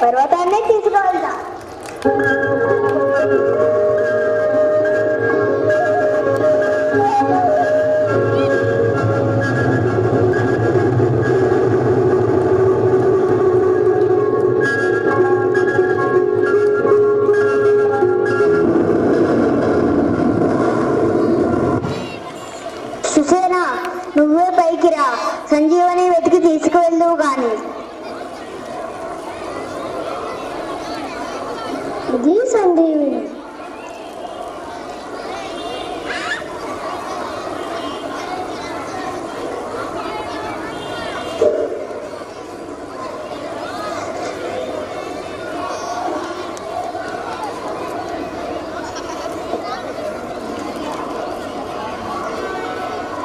పర్వతాన్నే తీసుకువెళ్తా. సుసేనా, నువ్వే పైకి రా, సంజీవని వెతికి తీసుకువెళ్దువు గాని. ఇది సంజీవిని.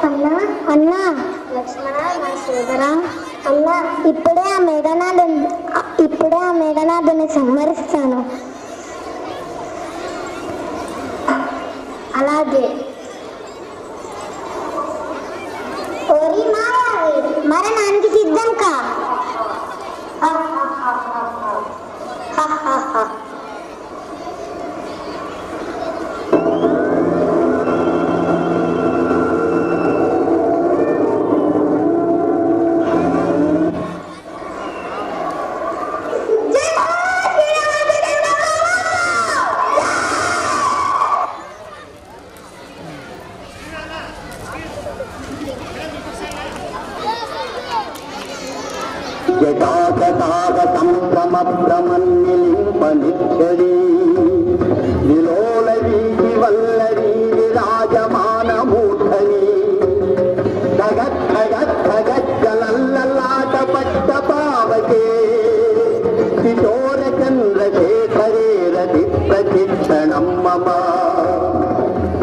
అన్నా అన్నా, లక్ష్మణ, నా సోదరా. అన్నా, ఇప్పుడే ఆ మేఘనాథుని సంహరిస్తాను. అలాగే. ఓరి మాయావి, మరణానికి సిద్ధం కా. జటాకటాకటం భ్రమభ్రమన్నిలింపనిచ్చడి విలోల వీధి వల్లరి విరాజమానమూర్ధని ధగద్ధగద్ధగజ్జలల్లలాట పట్ట పావకే కిశోర చంద్రశేఖరే రతి ప్రతిక్షణం మమ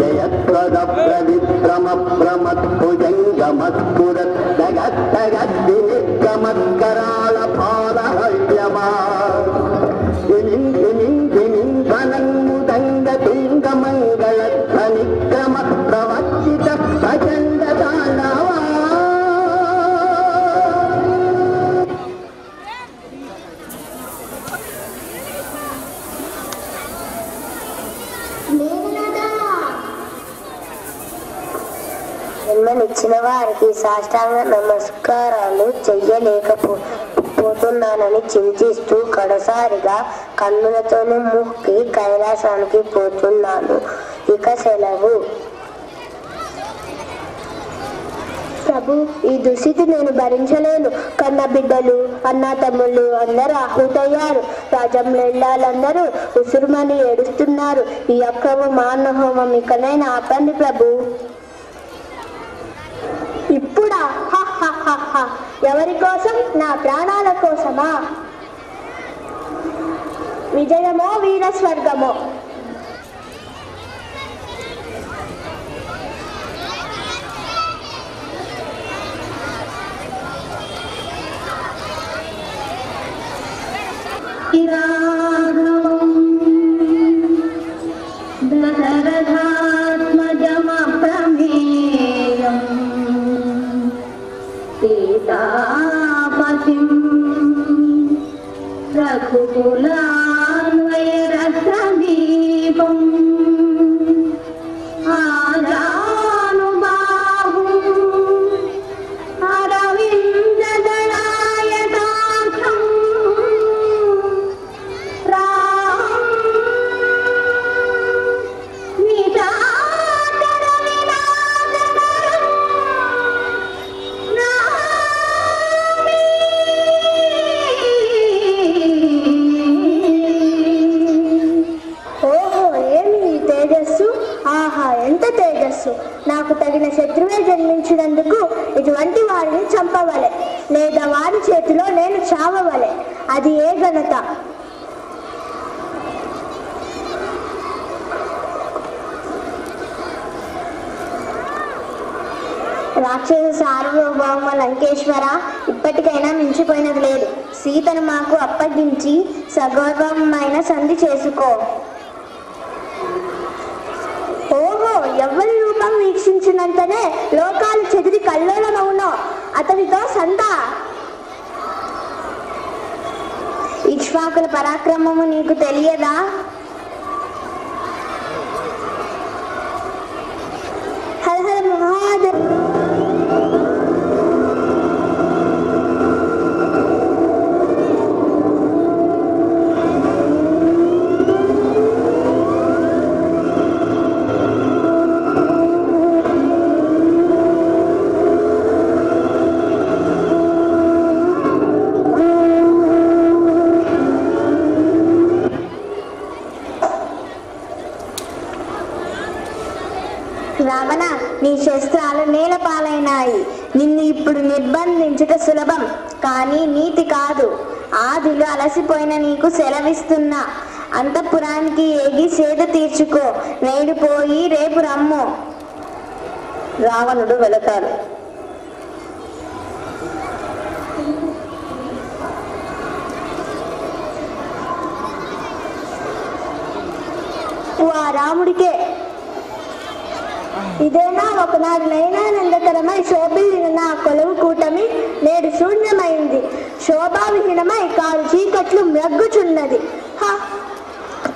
జయత్వద ప్రవిక్రమ ప్రమద్భుజంగమస్ఫురత్ జగత్తగద్ది నిర్గమత్కరాళ పాలహవ్యమా ధనన్ముదంగ తుంగమంగళ ధనిక్రమ ప్రవర్తిత ప్రచండ దానవా. జన్మనిచ్చిన వారికి సాష్టాంగ నమస్కారాలు చెయ్యలేకపోతున్నానని చింతిస్తూ కడసారిగా కన్నులతోనే ముక్కి కైలాసానికి పోతున్నాను. ఇక సెలవు. ప్రభు, ఈ దుస్థితి నేను భరించలేను. కన్న బిడ్డలు, అన్న తమ్ముళ్ళు అందరూ ఆహుతయ్యారు. రాజ్యంలో ఇళ్ళాలందరూ ఉసురుమని ఏడుస్తున్నారు. ఈ అక్రమ మానహోమం ఇకనైనా ఆపండి ప్రభు. ఇప్పుడా? ఎవరి కోసం? నా ప్రాణాల కోసమా? విజయమో వీరస్వర్గమో? దశరథాత్మజమప్రమేయం సీతాపతిం రఘుకులాన్వయరసదీపం ఆజానుబాహుం అరవిందదళాయతాక్షం రామం నిశాకర వినాశకరం నమామి. ఓహో, ఏమి ఈ తేజస్సు! ఆహా, ఎంత తేజస్సు! నాకు తగిన శత్రువే జన్మించినందుకు ఇటువంటి వారిని చంపవలె, లేదా వారి చేతిలో నేను చావవలె. అది ఏ ఘనత! రాక్షస సార్వభౌమ లంకేశ్వర, ఇప్పటికైనా మించిపోయినది లేదు. సీతను మాకు అప్పగించి సగౌరవమైన సంధి చేసుకో. ఓహో, ఎవరి రూపం వీక్షించినంతనే లోకాలు చెదిరి కల్లోలమవునో అతనితో సంధ. ఇక్ష్వాకు దుర్మార్గుల పరాక్రమము నీకు తెలియదా? హర హర మహాదేవ్. రావణ, నీ శస్త్రాలు నేల పాలైనాయి. నిన్ను ఇప్పుడు నిర్బంధించుట సులభం, కానీ నీతి కాదు. ఆదిలో అలసిపోయిన నీకు సెలవిస్తున్నా, అంతఃపురానికి ఏగి సేద తీర్చుకో. నేడు పోయి రేపు రమ్ము. రావణుడు వెళతాడు. ఆ రాముడికే ఇదేనా ఒకనాడు నయనానందకరమై శోభిల్లిన నా కొలువు కూటమి నేడు శూన్యమైంది. శోభావిహీనమై కారు చీకట్లు మ్రగ్గుచున్నది.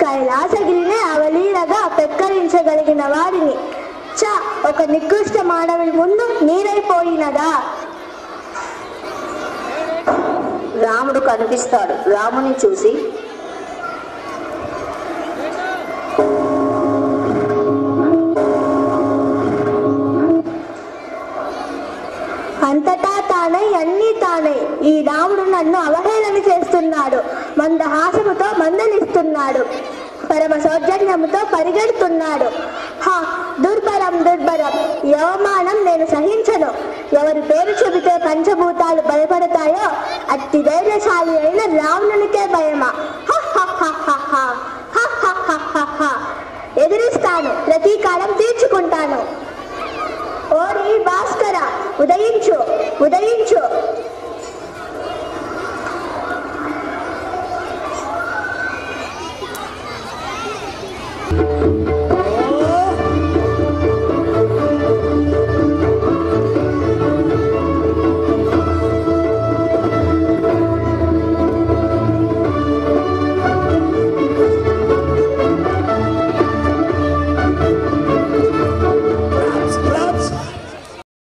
కైలాసగిరినే అవలీలగా పెక్కరించగలిగిన వాడిని ఒక నికృష్ట మానవుని ముందు నీరైపోయినదా? రాముడు కనిపిస్తాడు. రాముని చూసి, అంతటా తానై అన్నీ తానై ఈ రాముడు నన్ను అవహేళన చేస్తున్నాడు. మందహాసముతో మందలిస్తున్నాడు. పరమ సౌజన్యముతో పరిగెడుతున్నాడు. దుర్భరం దుర్భరం. ఈ అవమానం నేను సహించను. ఎవరి పేరు చెబితే పంచభూతాలు భయపడతాయో అతి ధైర్యశాలి అయిన రావణునికే భయమా? ఎదిరిస్తాను, ప్రతీకారం తీర్చుకుంటాను. ఓరి భాస్కర, ఉదయించు.